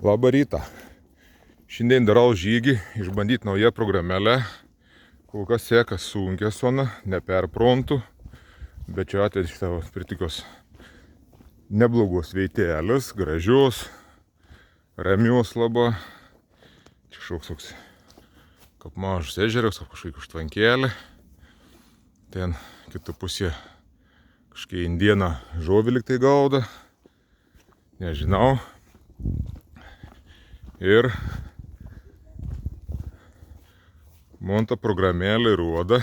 Labą rytą. Šiandien darau žygį, išbandyti naują programėlę. Kol kas seka sunkia sona, neperprontų, bet čia atveju šitą pritikios neblogos veitelės, gražios, ramios labai. Čia kažkoks kaip mažas ežeras, kaip kažkokia užtvankėlė. Ten kitą pusę kažkokia indieną žuvį liktai gauda. Nežinau. Ir man ta programėlė rodo,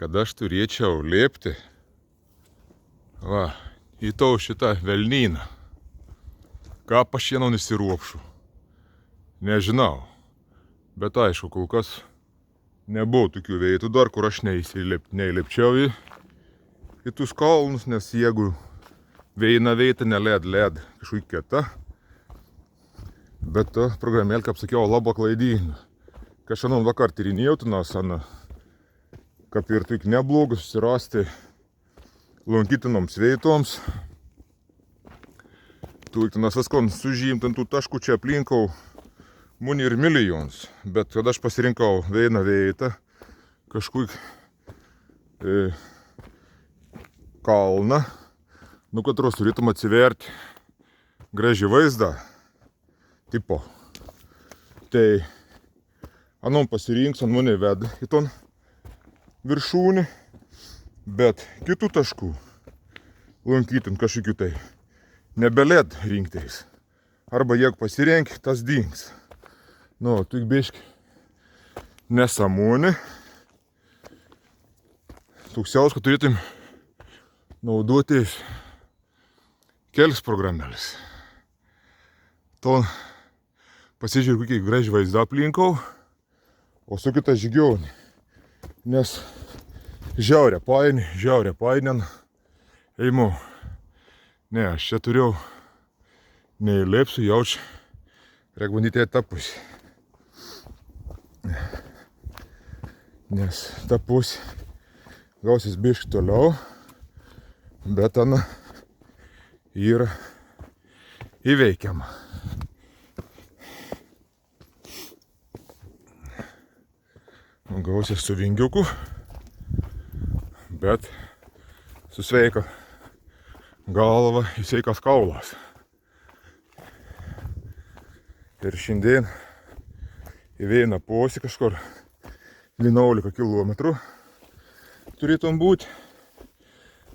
kad aš turėčiau lėpti į tau šitą velnyną. Ką aš šiandien įsiruopšiu? Nežinau. Bet aišku, kol kas nebuvo tokių vietų dar, kur aš neįlipčiau į tus kalnus, nes jeigu viena vieta neled kažkokia kita. Bet ta programėlė, kaip sakiau, labai klaidinga. Kai šiandien vakar tyrinėjau, kaip ir tik neblogai susirasti lankytinoms vietoms. Tuiktinas viską sužymtintų taškų čia aplinkau muni ir milijonus. Bet kad aš pasirinkau vieną vietą, kažkokį kalną, katros turėtum atsiverti gražį vaizdą. Tipo. Tai anom pasirinks, ant mane veda į ton viršūnį, bet kitų taškų lankytin kažkokių tai nebelėd rinktais. Arba jeigu pasirenki, tas dings. Tik biški nesąmonė. Tūksiaus, kad turėtum naudoti kelias programėlės. Ton pasižiūrėjau, kokie graži vaizdą aplinkau, o su kita žygionė. Nes žiaurė painien eimu. Ne, aš čia turėjau neįlėpsiu, jaučiu, reikia bandyti tą pusę. Nes ta pusė gausis biški toliau, bet yra įveikiama. Gausias su vingiuku, bet su sveika galva į sveikas kaulas. Ir šiandien į vieną posį kažkur 11 km turėtum būti,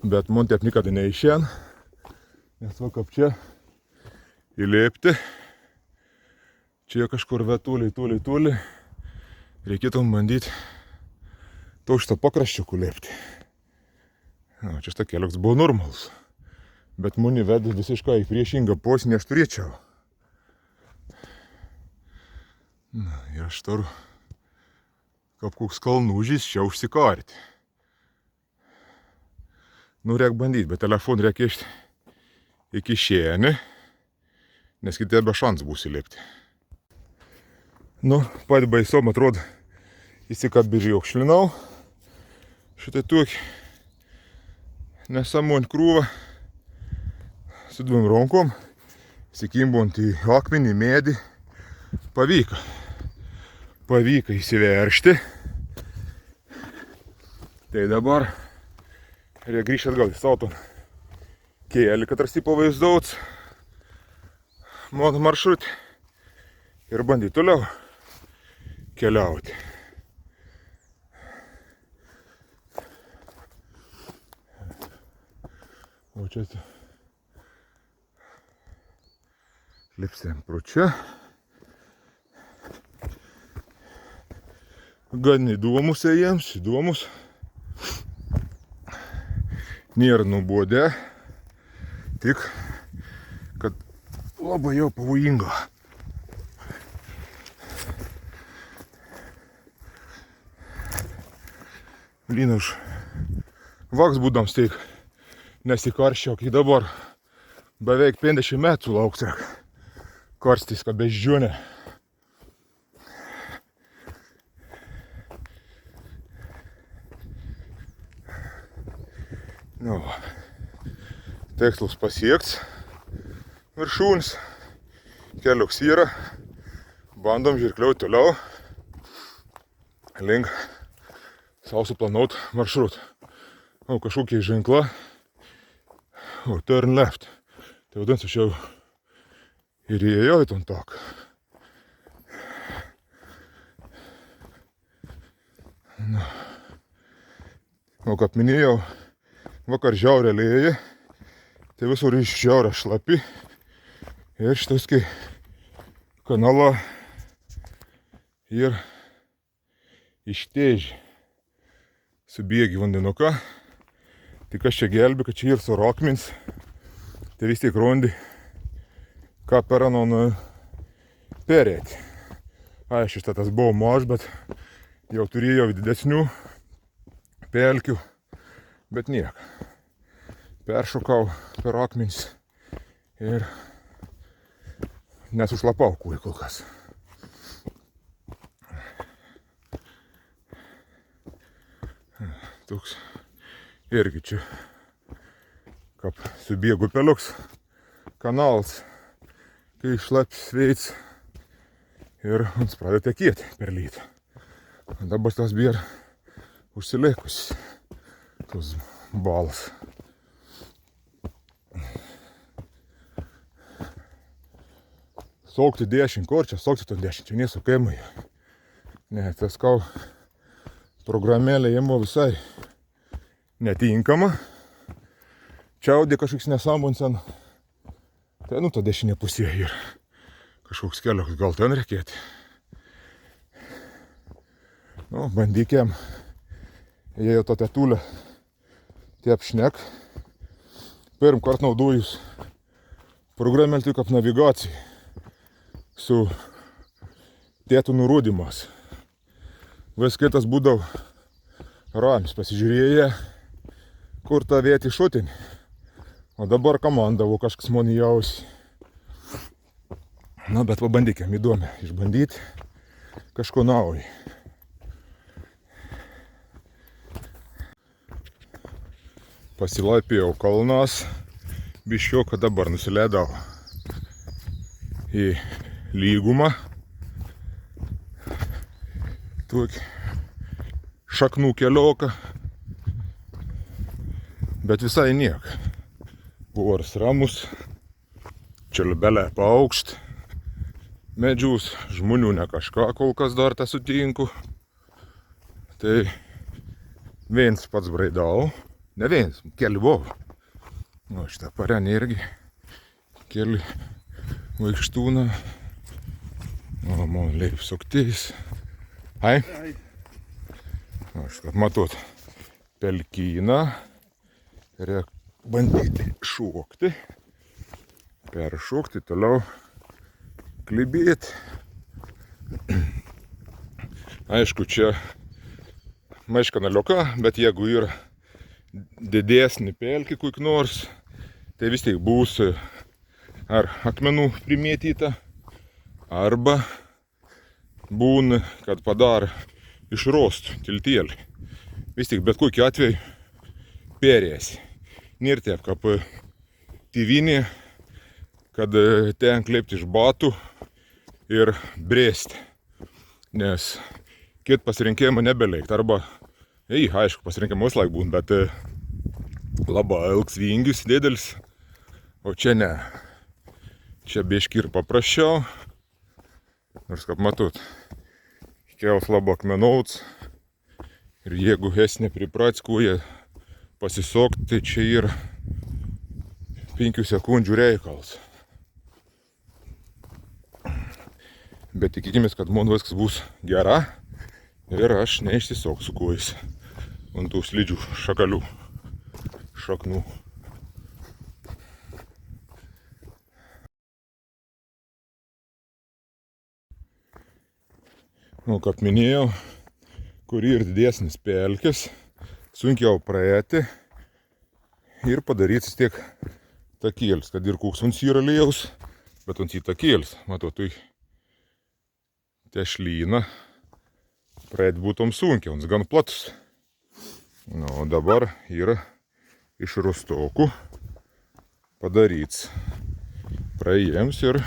bet man taip nikada neišien, nes kaip čia įlėpti, čia kažkur toli, reikėtų bandyti to šitą pakraščiukų lėpti. Čia šitą kelias buvo normalus, bet mane veda visiškai į priešingą posį, nei aš turėčiau. Ir aš turiu kaip koks kalnūžys čia užsikarti. Reikia bandyti, bet telefoną reikia išti į kišenį, nes kitaip be šans bus įlėpti. Pat baisom atrodo, įsikabiriokšlinau. Šitai tokį nesąmonį krūvą su dviem rankom, įsikimbant į akmenį, medį. Pavyko įsiveržti. Tai dabar reikia grįžti atgal į savo kėlį, kad rasti pavaizdaut mano maršrutį ir bandyti toliau keliauti. O čia lipsim pro čia. Gan įdomus ėjams, įdomus. Nėra nuobodę, tik kad labai jau pavojinga. Už vaks būdams tik nesikarščiau, kai dabar beveik 50 metų lauks karstys, kad beždžionė. Tikslas pasiekts viršūnis. Keliuks yra. Bandom žirkliauti toliau. Link savo suplanuot maršrut. O kažkokie ženkla. O turn left. Tai vadinasi, aš jau ir įėjau į ton taką. O kaip minėjau, vakar žiaurė lėja, tai visur iš žiaurė šlapi. Ir šitas kai kanalą ir ištėžį subėgi vandenuką. Tik aš čia gelbi, kad čia ir su rokmins. Tai vis tiek rondi, ką peranon perėti. Aišku, tas buvo maž, bet jau turėjau didesnių pelkių, bet niek. Peršokau per akmenis ir nesušlapau kūjį kol kas. Toks irgi čia, kaip subėgu peliuks, kanalas, kai šlapis veids ir mums pradeda tekėti per lytą. Dabar tas bėra užsiliekus, tos balas. Saukti 10 kur, čia saukti to 10, čia nesu kaimai. Ne, tas kau programėlė jamo visai netinkama. Čiaudė kažkoks nesąmonės ant. Tai ta dešinė pusė ir kažkoks kelias, gal ten reikėti. Bandykėm, jei jau to tetulę tiepšnek. Pirm kart naudojus programėlį tik kaip navigacijai su tėtų nurodymas. Vis kitas būdavo ramis, pasižiūrėję, kur tą vietį šutinį. O dabar komandavo kažkas man jausi. Bet pabandykėm įdomią išbandyti kažko naujo. Pasilaipėjau kalnas, biškio, kad dabar nusileidau į lygumą. Tokį šaknų kelioką, bet visai niek. Oras ramus, čiulbelė paaukšt, medžius, žmonių ne kažką kol kas dar tą sutinku. Tai viens pats braidau, ne viens, keli buvo. Šitą parenį irgi, keli vaikštūną. Man leip suktis. Ai. Šitą matot, pelkyną. Reikia bandyti šokti. Peršokti, toliau klibėti. Aišku, čia maiškanaliuka, bet jeigu yra didesnį pelkį kokiu nors, tai vis tiek bus ar akmenų primėtyta, arba būna, kad padarė išrostų tiltėlį. Vis tik bet kokį atveju perėsi. Nėr taip, kaip tėvynė, kad ten kleipti iš batų ir brėsti. Nes kit pasirinkimo nebelikt. Arba, aišku, pasirinkimo vis laik būn, bet labai ilgs vingius didelis. O čia ne. Čia biški ir paprasčiau. Nors, kaip matot, kels labai akmenauts. Ir jeigu esi nepriprats, kuo jie pasisokti, tai čia yra 5 sekundžių reikalas. Bet tikėkimės, kad man viskas bus gera ir aš neišsisoksiu kojais ant tų slidžių šakalių, šaknų. Kaip minėjau, kur yra didesnis pelkis, sunkiau praeiti ir padaryti tiek takėlis, kad ir koks uns yra lėjaus, bet uns į takėlis, matot, tai tešlyną praeiti būtum sunkiai, uns gan platus. O dabar yra iš rostokų padaryts praėjams ir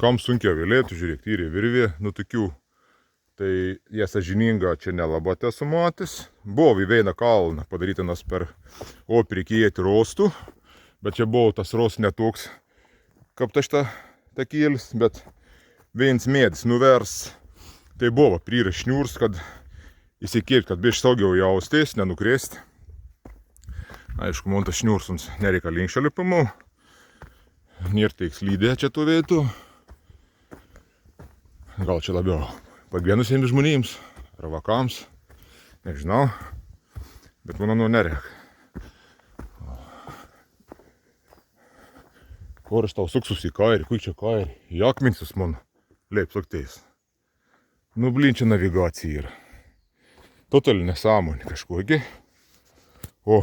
kam sunkiau vėlėtų, žiūrėk, tyrė virvė, tokių. Tai jie sąžininga, čia nelabai esu matęs. Buvo į vieną kalną padarytinas per prikėjti rostų, bet čia buvo tas rostas netoks, kaip ta takėlis, bet vienas medis nuvers. Tai buvo pryrės šniūrs, kad įsikėti, kad biškai saugiau jaustis, nenukrėsti. Aišku, man tas šniūrs nereikalingas šalia lipimų. Nėra taip slydė čia tų vietų. Gal čia labiau pagyvenusiems žmonėms, ar vakams, nežinau, bet manau nereik. Kur aš tau suksus į kairį, kur čia kairį, į akmensius man leip saktais. Blin, čia navigacija yra. Totali nesąmonė kažkokia. O,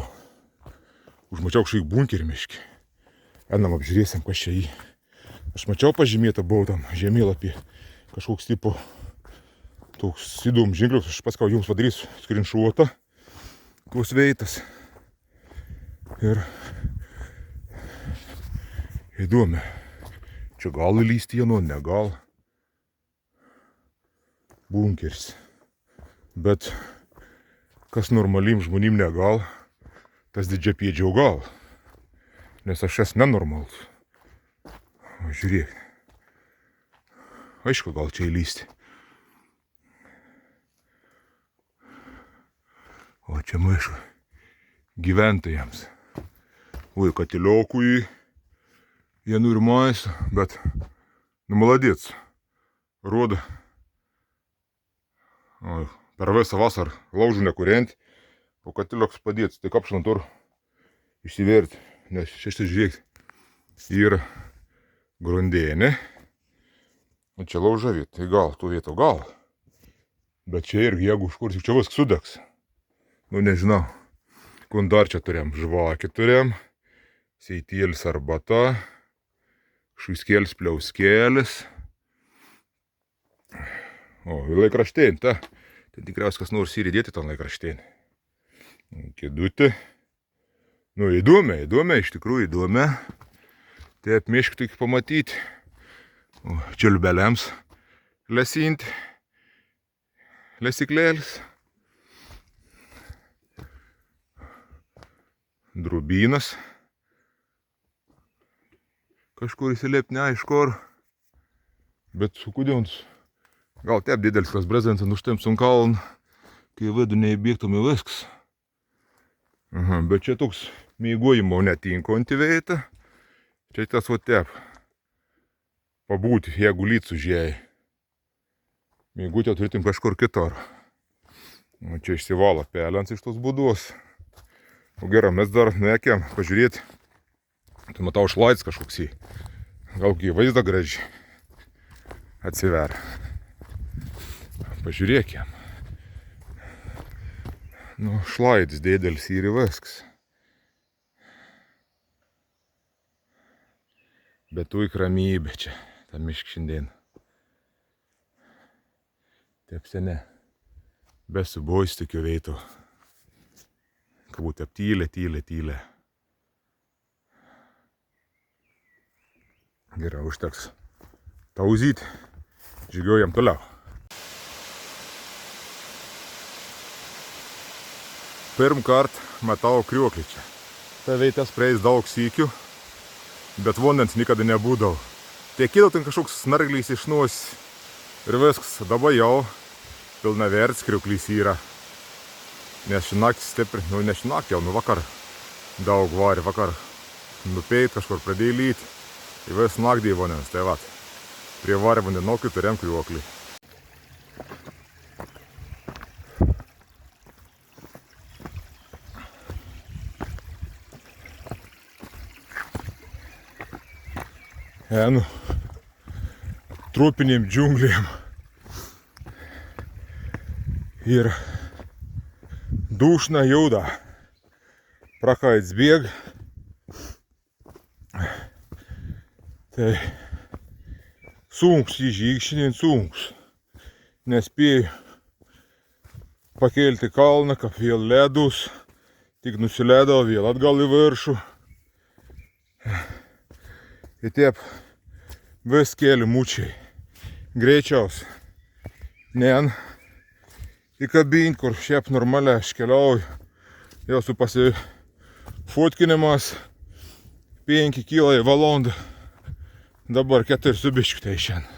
užmačiau kažkokį bunkerį miškį. Einam apžiūrėsim, kas čia jį. Aš mačiau pažymėtą buvau tam žemėlapį, kažkoks tipo toks įdomus ženkliukas. Aš paskau jums padarysiu skrinšuotą, koks veitas. Ir įdomi. Čia gal įlysti jie, ne gal. Bunkeris. Bet kas normalim žmonėm negal, tas didžiapėdžiau gal. Nes aš esu nenormalus. O, žiūrėk. Aišku, gal čia įlysti. O čia maišu gyventojams. Oi, katiliokui vienų ir maisto, bet maladėts. Rodo. O, per visą vasarą laužų nekuriant, o katilioks padėts, tik apšlantur išsiverti. Nes šeštai žiūrėk, yra grundėnė. O čia lauža vieta, tai gal, tų vietų gal. Bet čia irgi, jeigu už kur, tik čia viskas sudegs. Nežinau. Kur dar čia turėjom? Žvakį turėjom. Seitėlis arbata. Šuskėlis, pliauskėlis. O, laikraštėn, ta. Tai tikriausiai kas nors įridėti tą laikraštėn. Kėdutė. Įdomi, iš tikrųjų įdomi. Tai apmiškų tik pamatyti. O, čiulbeliams lesinti. Lesiklėlis. Drubynas. Kažkur įsilėpti neaišku ar. Bet su kudėms. Gal taip didelis tas brezentas nuštems ant kaln, kai vidų neįbėgtum į viskas. Aha, bet čia toks mėgojimo netinkanti vieta. Čia tas va taip. Pabūti, jeigu lyt sužėjai. Mėgutę turėtum kažkur kitur. O čia išsivalo pelens iš tos būdos. O gerai, mes dar nuėkėm pažiūrėti. Tai matau šlaids kažkoks į. Gal į vaizdą gražiai atsiveria. Pažiūrėkėm. Šlaids dėdelis ir viskas. Bet tu ramybė čia, tam mišk šiandien. Taip sene. Besubojus tokiu veitu. Kabut tylia. Gerai, užteks tauzyti. Žygiuojam toliau. Pirm kart matau kriuoklį čia. Ta veitas praeis daug sykių, bet vandens niekada nebūdavo. Tekėdavo ten kažkoks snarglys iš nosį. Ir viskas, dabar jau pilnavertis kriuklys yra. Nes šinaktį stipri, ne šinaktį, jau vakar daug varė, vakar nupeit, kažkur pradėjo lyti. Ir vis naktį vandens, tai vat. Prie varė vandenokį turėjom kriuoklį. Tropinėm džiunglėm ir dušna jauda. Prakaits bėg. Tai sunks įžyk šiandien sunks. Nespėjau pakelti kalną, kaip vėl ledus. Tik nusileidau vėl atgal į viršų. Ir taip vis keli mučiai. Greičiausiai. Ne įkabinti, kur šiaip normaliai aš keliauju. Jau su pasifotkinimas 5 kg į valandą. Dabar 4 su biškiu tai šiandien.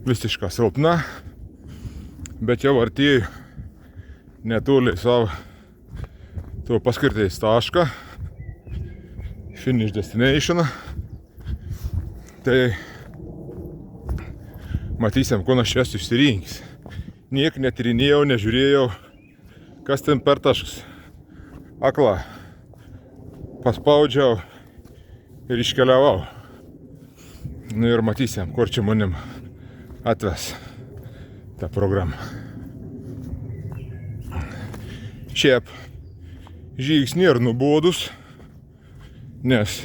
Visiška silpna, bet jau artėju netoli savo to paskirtais tašką. Finish destination. Tai matysim, ko aš esu išsirinkęs. Niek netyrinėjau, nežiūrėjau, kas ten per taškas. Akla. Paspaudžiau ir iškeliavau. Nu ir matysim, kur čia manim atves tą programą. Šiaip žygis nėra nubodus, nes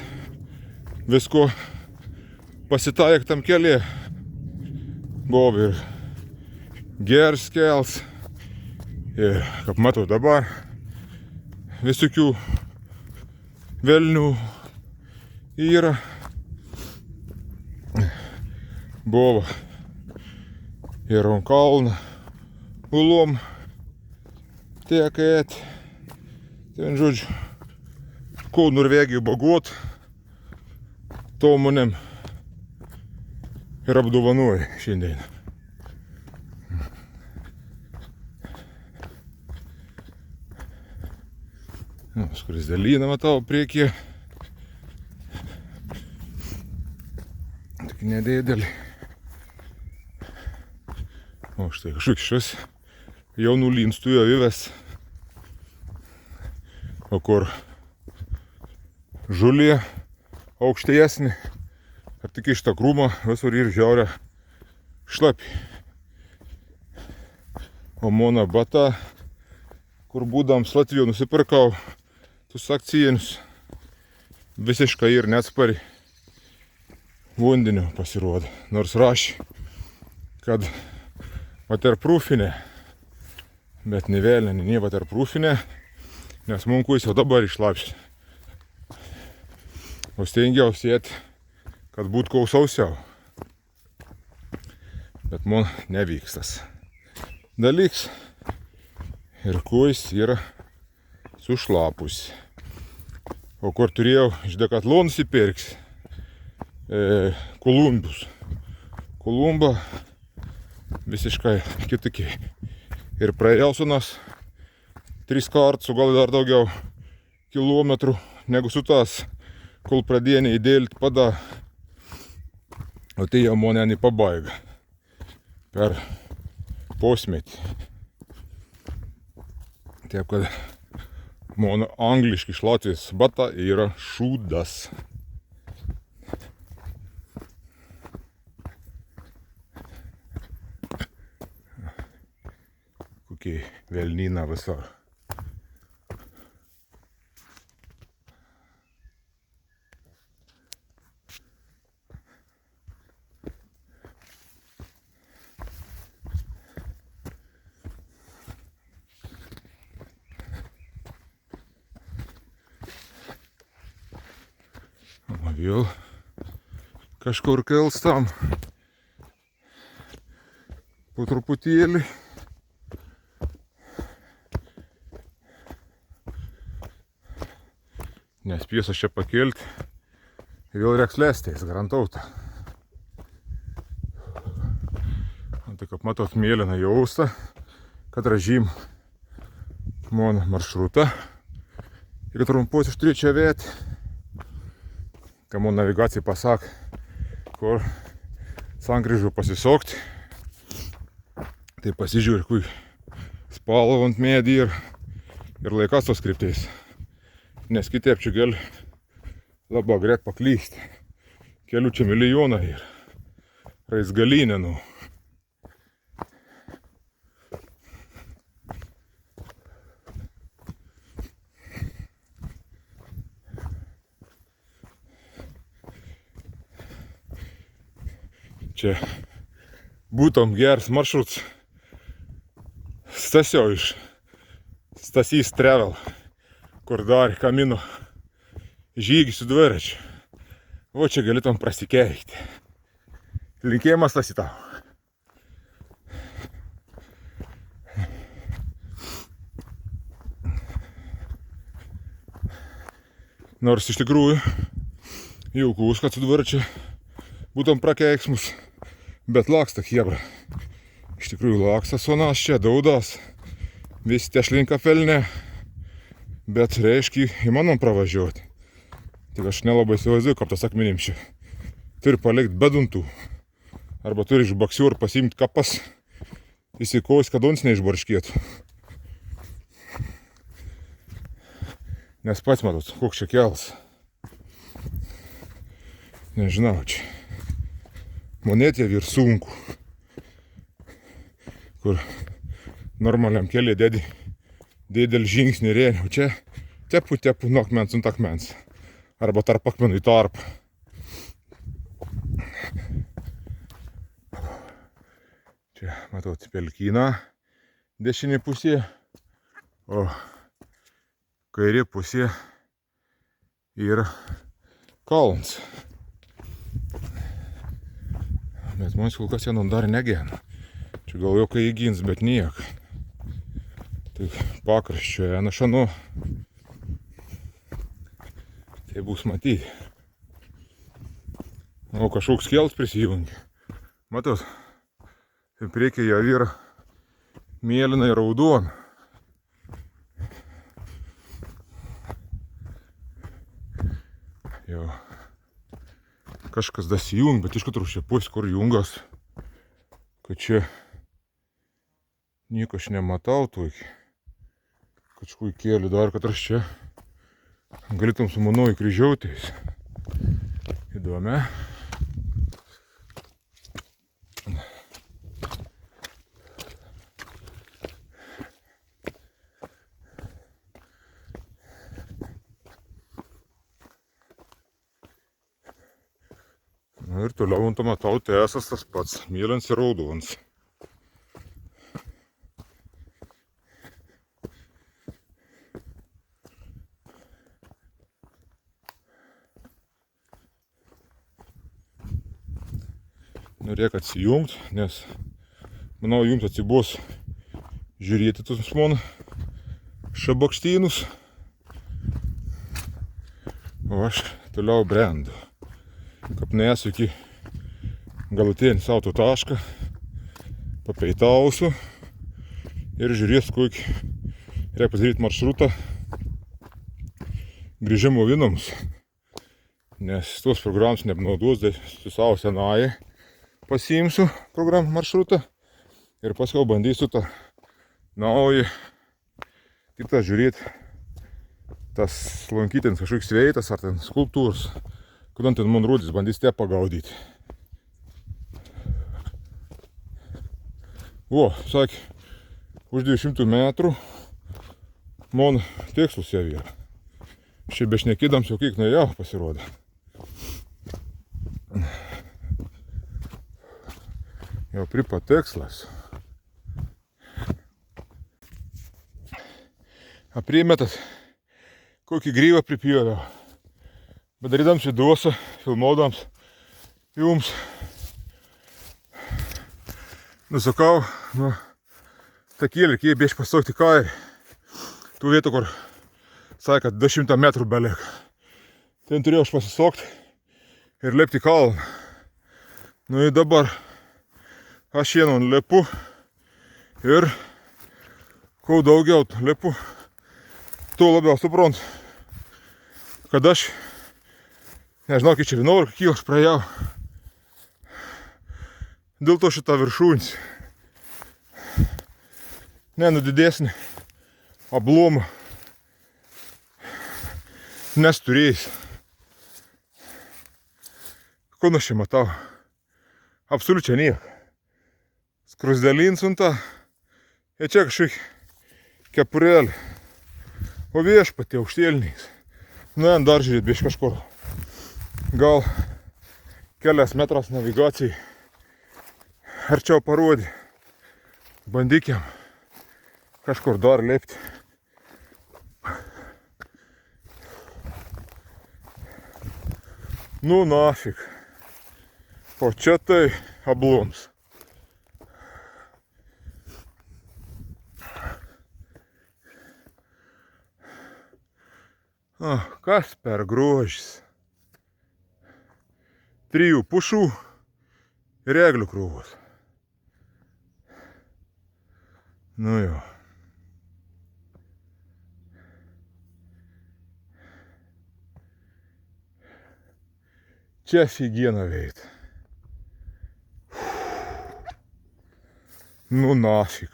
visko pasitaik tam kelyje. Buvo ir geras kels, ir, kaip matau dabar, visokių velnių yra. Buvo ir ant kalną, ulom, tiek ėt, ten žodžiu, ko Norvegijų bagot, to manim ir apdovanoja šiandien. Nu, skruzdėlyną matau priekyje. Tik nedėdelį. O štai kažkoks šis jaunų linstų avives. O kur žulė aukštesnė. Ar tik iš tą krūmą visur ir žiaurę šlapį. O mano bata, kur būdams Latvijoje nusipirkau tus akcijinius, visiškai ir neatspari vandeniu pasirodo. Nors rašė, kad waterproofinė, bet ne vėlė, ne waterproofinė, nes munkuis jau dabar išlapšė. O stengiausi ėt, kad būtų kuo sausiau. Bet man nevyks tas dalyks. Ir kuis yra sušlapus. O kur turėjau iš Decathlon nusipirks Kolumbus. Kolumba visiškai kitokiai. Ir praėjau su nas 3 kartus, gal dar daugiau kilometrų negu su tas, kol pradėjo neįdėlti pada. O tai jau mane nepabaiga per pusmetį. Taip kad mano angliški iš Latvijos bata yra šūdas. Kokie velnyna visur. Vėl kažkur kelstam po truputėlį. Nespės aš čia pakelti. Vėl reiks lėstis, garantauta. Tai kaip matot, mėlyna jausta, kad ražym mano maršrutą. Ir trumpus iš turiu čia vėti. Ką man navigacija pasak, kur sankryžų pasisokti. Tai pasižiūrė, kui spalva ant medį ir laikas tos kryptais. Nes kitaip čia gali labai greit paklysti. Kelių čia milijoną ir raizgalinė, nu. Čia būtum geras maršruts Stasio iš Stasys Travel, kur darė kamino žygį su dviračiu. O čia galėtum prasikeikti. Linkėjimas tas į tau. Nors iš tikrųjų jaukus, kad dabar čia būtum prakeiksmus, bet laksta chebra. Iš tikrųjų laksta sonas čia, daudas. Visi tie šlinka pelne, bet reiškia įmanom pravažiuoti. Tik aš nelabai įsivaizduoju, kaip tas akmenim čia. Turi palikti be duntų. Arba turi iš baksių ir pasiimti kapas, įsikojus, kad duns neišbarškėtų. Nes pats matot, koks čia kels. Nežinau, čia monetė ir sunku. Kur normaliam keliai dedi didelį žingsnį rėniau. Čia tepu nuo akmens ant akmens. Arba tarp akmenų į tarp. Čia matot pelkyną dešinė pusė, o kairė pusė yra kalnas. Bet mums kol kas vienom dar negena. Čia gal jau kai įgins, bet niek. Tai pakraščio enašanu. Tai bus matyti. O kažkoks kels prisijungia. Matot, tai priekyje jau yra mėlyna ir raudona. Jau kažkas dasijung, bet iš katrų šiepus, kur jungas. Kad čia nieko aš nematau tokį. Kažkui kėliu dar, kad aš čia galėtum su mano įkryžiautais. Įdomi. Ir toliau ant to matau tęsas tas pats, mėlynas ir raudonas. Norėk atsijungt, nes manau jums atsibos žiūrėti tus mano šabakštynus. O aš toliau brendu. Kaip nesu iki galutinį savo tašką, papeitausiu ir žiūrėsiu, kokį reikia pasidaryti maršrutą grįžimo vinoms. Nes tos programos neapnaudos, su savo senąją pasiimsiu programą maršrutą ir paskui bandysiu tą naują kitą žiūrėti, tas lankytins kažkoks veitas ar ten skulptūros. Kodėl ten man rodys, bandys te pagaudyti. O, sakė, už 200 metrų man tikslus jau yra. Šiaip bešnekydams jau kiek nuėjau pasirodė. Jau pripa tikslas. Aprimetas, kokį gryvą pripjoviau. Bet darydams vidosą, filmuodams jums, nusukau nuo takėlį, kai bieš pasukti kairį. Tų vietų, kur sakė, kad 200 metrų belik. Ten turėjau aš pasisukti ir lipti kalną. Nu ir dabar aš šiandien lipu ir kuo daugiau lipu, tuo labiau suprantu, kad aš nežinau, kiek čia 11 kyl aš praėjau. Dėl to šitą viršūnį. Didesnį ablomą nesturėjęs. Ko aš čia matau? Absoliučiai nieko. Skrusdelin sunta. Ir čia kažkaip kepurėlį. O viešpatie aukštėliniais. Dar žiūrėt biškai kažkur. Gal kelias metras navigacijai arčiau parodė. Bandykim kažkur dar lipti. Nu nafik. O čia tai ablums. Kas per grožis? 3 pušų ir eglių krūvos. Nu jo. Čia figiena veit. Nu nafik.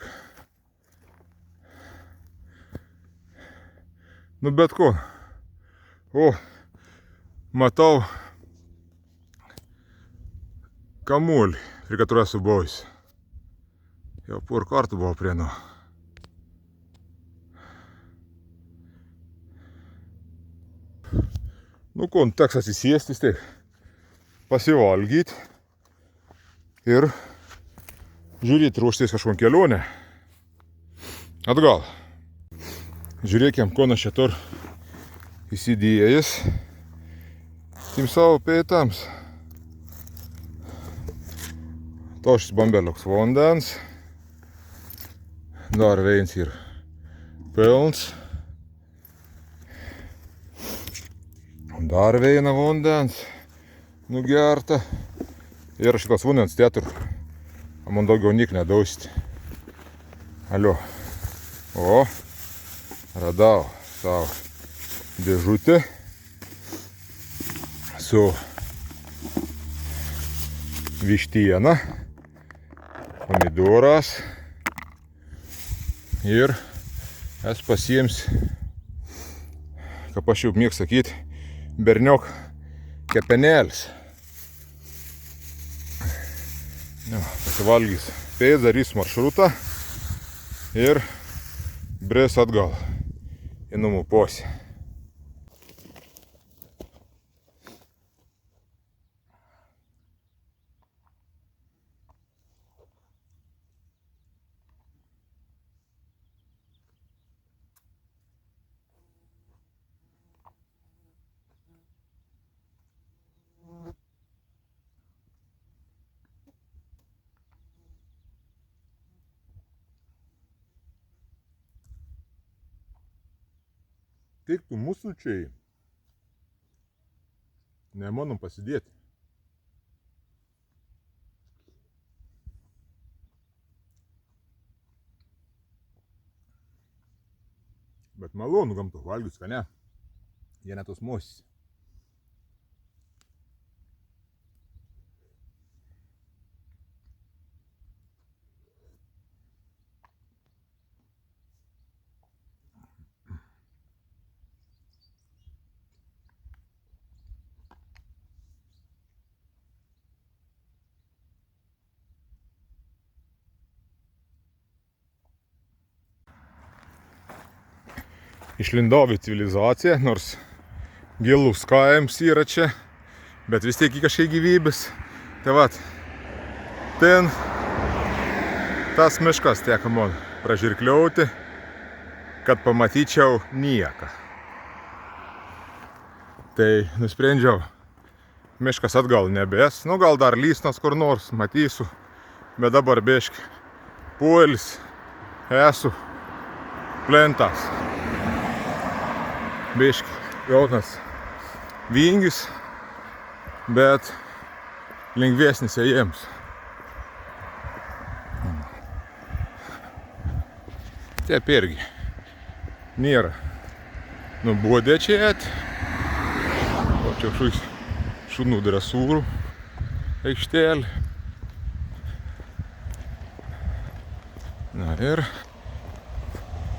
Nu bet ko. O, matau kamuolį, prie которого esu buvęs. Jau porą kartų buvau prie nuo. Nu ko, teks atsisėstis, tai pasivalgyti ir žiūrėti, ruoštis kažkokią kelionę atgal. Žiūrėkim, ko aš čia tur įsidėjęs tim savo pētams. Tošs bambeliuks vandens. Dar viens ir pilns. Dar viena vandens nugerta. Ir šitas vandens tetur. Man daugiau nik nedausti. Alio. O, radau savo dėžutę su vištiena, pomidoras ir es pasiims, kaip aš jau mėgstu sakyti, berniok kepenėlis. Pasivalgys darys maršrutą ir bris atgal į namų posį. Tik tu mūsų čia nemanom pasidėti. Bet malonu gamtu valgius, ką ne? Jie netos mosis. Išlindau į civilizaciją, nors gilus kaims yra čia, bet vis tiek kažkiek gyvybės. Tai vat, ten tas miškas teko man pražirkliauti, kad pamatyčiau nieką. Tai nusprendžiau, miškas atgal nebes, nu gal dar lysnas kur nors, matysiu, bet dabar biški poilsis, esu plentas. Biški jaunas vingis, bet lengvesnis ėjams. Taip irgi nėra nubodę čia ėt. O čia kažkoks šunų dresūrų aikštelė. Na ir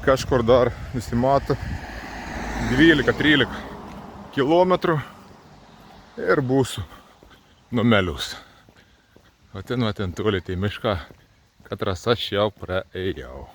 kažkur dar nusimato 12-13 kilometrų ir būsiu numelius. O ten toli tai mišką, kad ras aš jau praėjau.